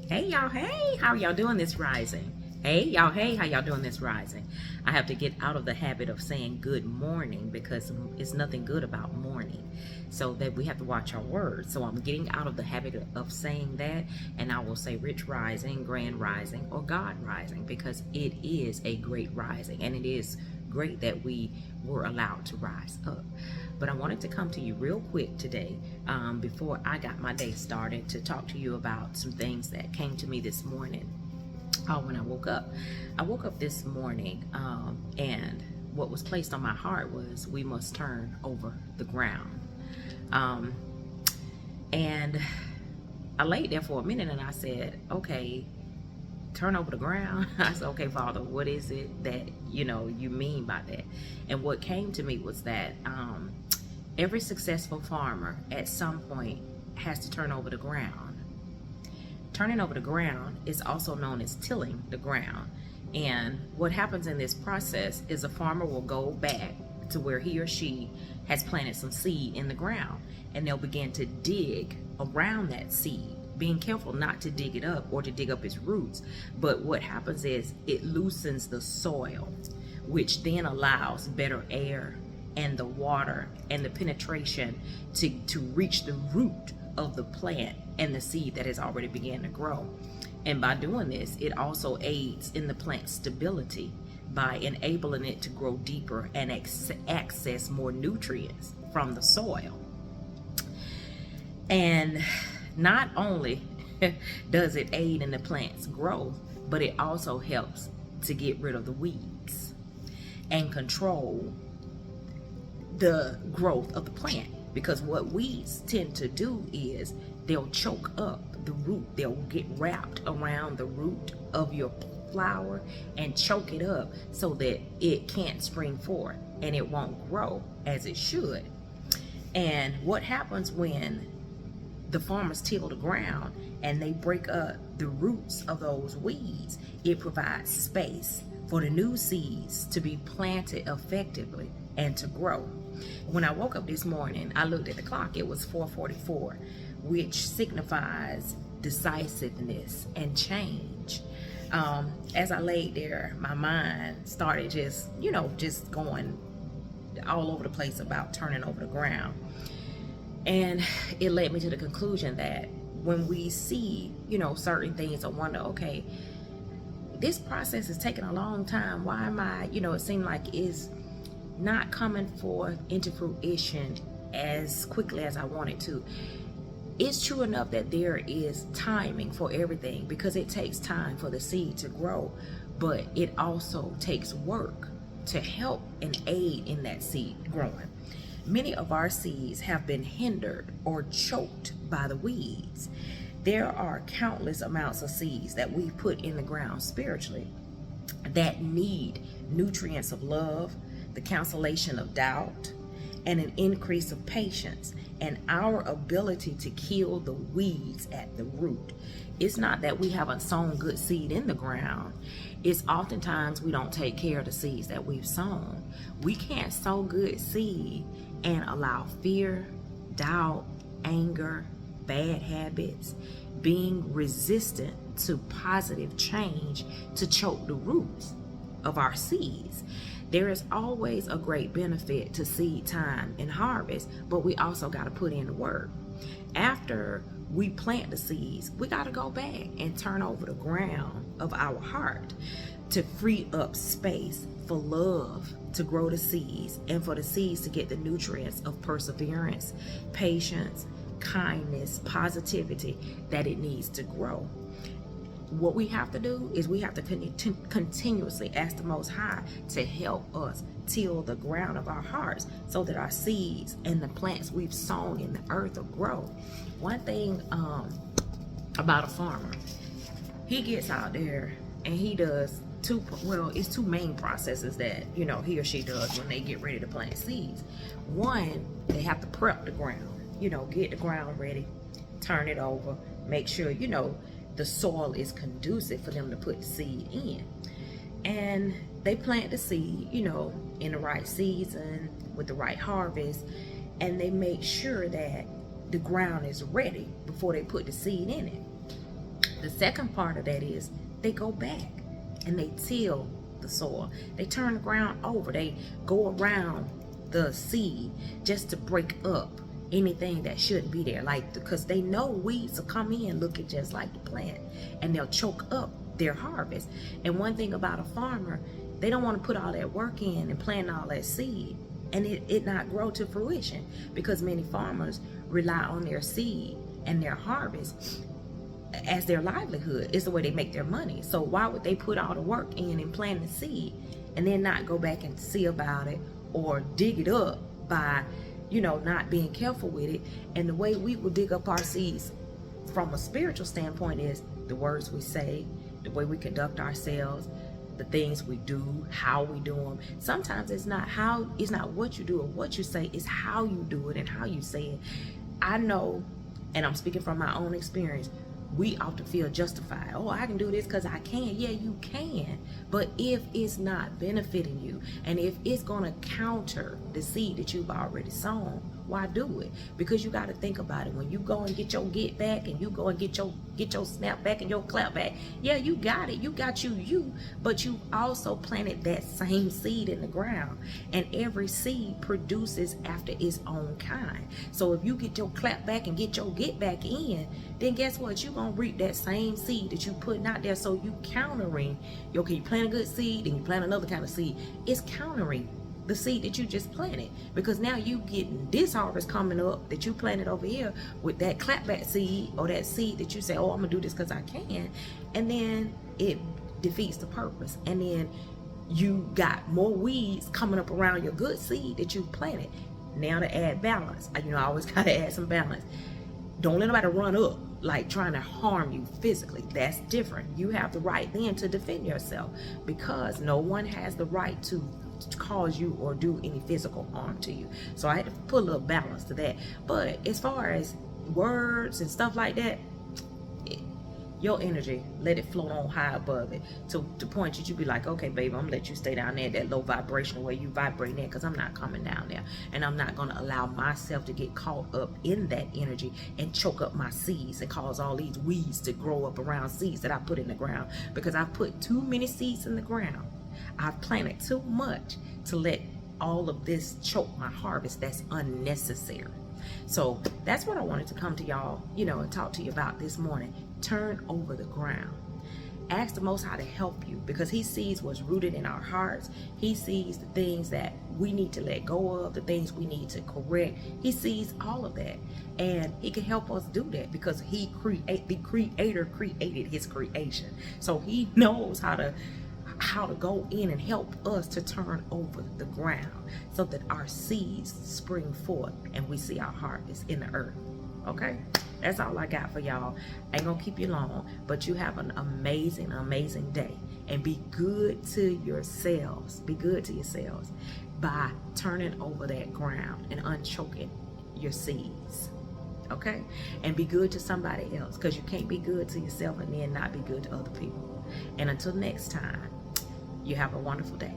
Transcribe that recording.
Hey y'all, hey, how y'all doing this rising? Hey y'all, hey, how y'all doing this rising? I have to get out of the habit of saying good morning because it's nothing good about morning. So that we have to watch our words. So I'm getting out of the habit of saying that, and I will say rich rising, grand rising, or God rising because it is a great rising, and it is great that we were allowed to rise up. But I wanted to come to you real quick today, before I got my day started, to talk to you about some things that came to me this morning. When I woke up this morning, and what was placed on my heart was we must turn over the ground. And I laid there for a minute and I said, okay, turn over the ground. I said, okay, Father, what is it that you mean by that? And what came to me was that every successful farmer at some point has to turn over the ground. Turning over the ground is also known as tilling the ground. And what happens in this process is a farmer will go back to where he or she has planted some seed in the ground, and they'll begin to dig around that seed, being careful not to dig it up or to dig up its roots. But what happens is it loosens the soil, which then allows better air and the water and the penetration to reach the root of the plant and the seed that has already begun to grow. And by doing this, it also aids in the plant's stability by enabling it to grow deeper and access more nutrients from the soil. And not only does it aid in the plant's growth, but it also helps to get rid of the weeds and control the growth of the plant. Because what weeds tend to do is they'll choke up the root. They'll get wrapped around the root of your flower and choke it up so that it can't spring forth and it won't grow as it should. And what happens when the farmers till the ground and they break up the roots of those weeds, it provides space for the new seeds to be planted effectively and to grow. When I woke up this morning, I looked at the clock. It was 4:44, which signifies decisiveness and change. As I laid there, my mind started just going all over the place about turning over the ground. And it led me to the conclusion that when we see, certain things, I wonder, okay, this process is taking a long time. Why am I, it seemed like it's not coming forth into fruition as quickly as I wanted to. It's true enough that there is timing for everything because it takes time for the seed to grow, but it also takes work to help and aid in that seed growing. Many of our seeds have been hindered or choked by the weeds. There are countless amounts of seeds that we put in the ground spiritually that need nutrients of love, the cancellation of doubt, and an increase of patience and our ability to kill the weeds at the root. It's not that we haven't sown good seed in the ground. It's oftentimes we don't take care of the seeds that we've sown. We can't sow good seed and allow fear, doubt, anger, bad habits, being resistant to positive change to choke the roots of our seeds. There is always a great benefit to seed time and harvest, but we also got to put in the work. After we plant the seeds, we got to go back and turn over the ground of our heart to free up space for love to grow the seeds and for the seeds to get the nutrients of perseverance, patience, kindness, positivity that it needs to grow. What we have to do is we have to continuously ask the Most High to help us till the ground of our hearts so that our seeds and the plants we've sown in the earth will grow. One thing about a farmer, he gets out there and he does it's two main processes that he or she does when they get ready to plant seeds. One, they have to prep the ground, get the ground ready, turn it over, make sure the soil is conducive for them to put the seed in. And they plant the seed, in the right season with the right harvest, and they make sure that the ground is ready before they put the seed in it. The second part of that is they go back and they till the soil. They turn the ground over. They go around the seed just to break up anything that shouldn't be there, like, because they know weeds will come in looking just like the plant and they'll choke up their harvest. And one thing about a farmer, they don't want to put all that work in and plant all that seed and it not grow to fruition, because many farmers rely on their seed and their harvest as their livelihood. It's the way they make their money. So why would they put all the work in and plant the seed and then not go back and see about it or dig it up by, you know, not being careful with it? And the way we will dig up our seeds from a spiritual standpoint is the words we say, the way we conduct ourselves, the things we do, how we do them. Sometimes it's not what you do or what you say, it's how you do it and how you say it. I know, and I'm speaking from my own experience, we often feel justified. Oh, I can do this because I can. Yeah, you can. But if it's not benefiting you and if it's going to counter the seed that you've already sown, why do it? Because you got to think about it. When you go and get your get back and you go and get your snap back and your clap back, yeah, you got it. You got you, but you also planted that same seed in the ground. And every seed produces after its own kind. So if you get your clap back and get your get back in, then guess what? You're going to reap that same seed that you putting out there. So you countering, okay, you plant a good seed and you plant another kind of seed. It's countering the seed that you just planted, because now you getting this harvest coming up that you planted over here with that clapback seed, or that seed that you say, oh, I'm gonna do this because I can, and then it defeats the purpose, and then you got more weeds coming up around your good seed that you planted. Now to add balance, you know, I always gotta add some balance. Don't let nobody run up like trying to harm you physically. That's different. You have the right then to defend yourself, because no one has the right to cause you or do any physical harm to you. So I had to put a little balance to that. But as far as words and stuff like that, your energy, let it float on high above it to the point that you be like, okay, baby, I'm gonna let you stay down there, that low vibration where you vibrate there, because I'm not coming down there, and I'm not gonna allow myself to get caught up in that energy and choke up my seeds and cause all these weeds to grow up around seeds that I put in the ground, because I've put too many seeds in the ground. I've planted too much to let all of this choke my harvest. That's unnecessary. So that's what I wanted to come to y'all, you know, and talk to you about this morning. Turn over the ground. Ask the Most High to help you, because he sees what's rooted in our hearts. He sees the things that we need to let go of, the things we need to correct. He sees all of that, and he can help us do that, because the creator created his creation. So he knows how to go in and help us to turn over the ground so that our seeds spring forth and we see our harvest in the earth. Okay, that's all I got for y'all. I ain't gonna keep you long, but you have an amazing, amazing day, and be good to yourselves. Be good to yourselves by turning over that ground and unchoking your seeds. Okay, and be good to somebody else, because you can't be good to yourself and then not be good to other people. And until next time, you have a wonderful day.